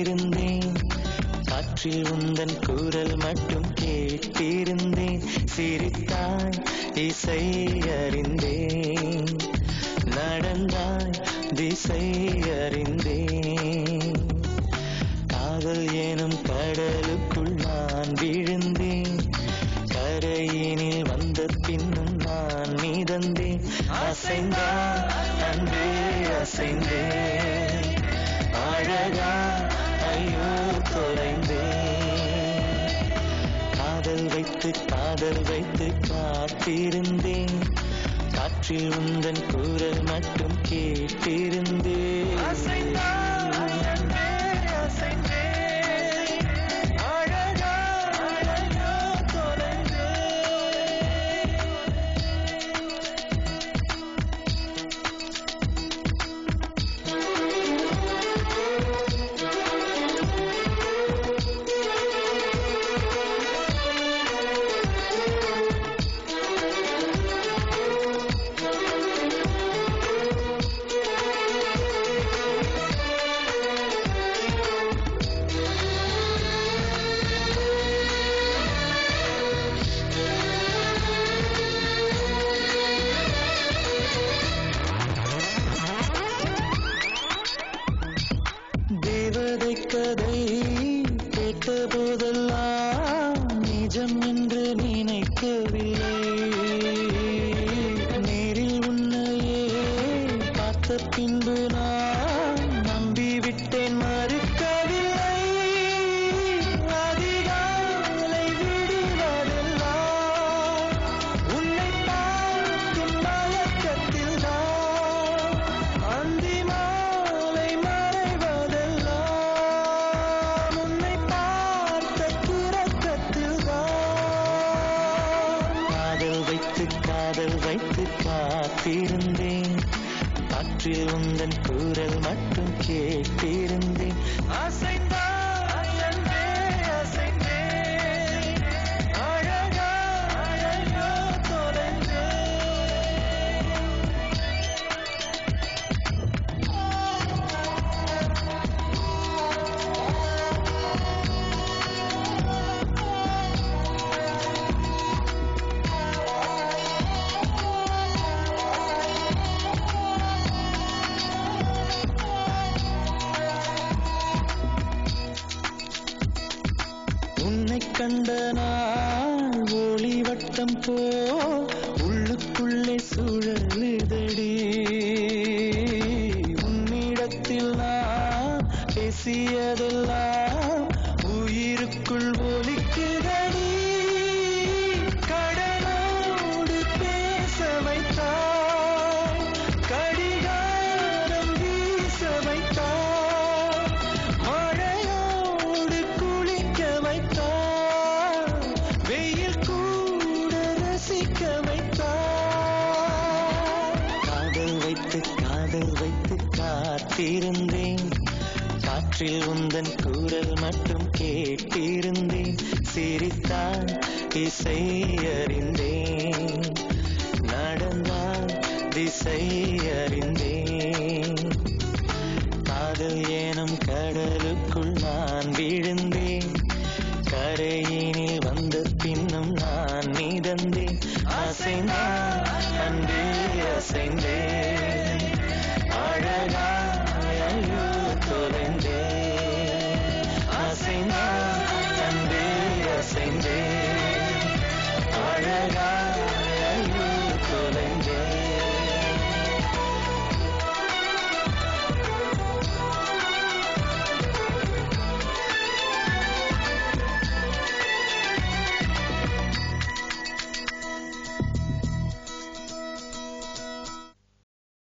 காத்திருந்தேன். காற்றில் உந்தன் குரல் மட்டும் கேட்டிருந்தேன். சிரித்தாய் இசை அறிந்தேன். நடந்தாய் திசை அறிந்தேன். காதல் எனும் கடலுக்குள் நான் விழுந்தேன். கரையினில் வந்த பின்னும் நான் மிதந்தேன். அசைந்தான் அன்பே அசைந்தேன். அழகா ஐயோ தொலைந்தேன். காதல் வைத்து காத்திருந்தேன். காற்றில் உந்தன் குரல் மட்டும் கேட்டிருந்தேன். அசைந்தான் அன்பே அசைந்தேன். அழகா ஐயோ தொலைந்தேன். தேவதை கதை கேட்ட போதெல்லாம் நிஜம் என்று நினைக்கவில்லை. நேரில் உன்னையே பார்த்த பின்பு நான் நம்பிவிட்டேன், மறுக்கவில்லை. அதிகாலை விடுவதெல்லாம் உன்னை பார்க்கும் மயக்கத்தில் தான். அந்தி மாலை மறைவதெல்லாம் உன்னை பார்த்த கிறக்கத்தில் தான். காதல் வைத்து காத்திருந்தேன். காற்றில் உந்தன் குரல் மட்டும் கேட்டிருந்தேன். அசைந்தாய் அன்பே அசைந்தேன். அழகா ஐயோ தொலைந்தேன். உன்னை கண்ட நாள் ஒளிவட்டம் போ உள்ளுக்குள்ளே சுழலுதடி. உன்னிடத்தில் நான் பேசியதெல்லாம் உயிருக்குள் ஒலிக்குதடி. கடலோடு பேச வைத்தாய், கடிகாரம் வீச வைத்தாய், மழையோடு குளிக்க வைத்தாய், வெயில் கூட ரசிக்க வைத்தாய். காதல் வைத்து காத்திருந்தேன். காற்றில் உந்தன் குரல் மட்டும் கேட்டிருந்தேன். சிரித்தாய் இசை அறிந்தேன். நடந்தாய் திசை அறிந்தேன். காதல் எனும் கடலுக்குள் நான் விழுந்தேன். கரையினில் வந்த பின்னும் நான் மிதந்தேன். அசைந்தான் அன்பே அசைந்தேன்.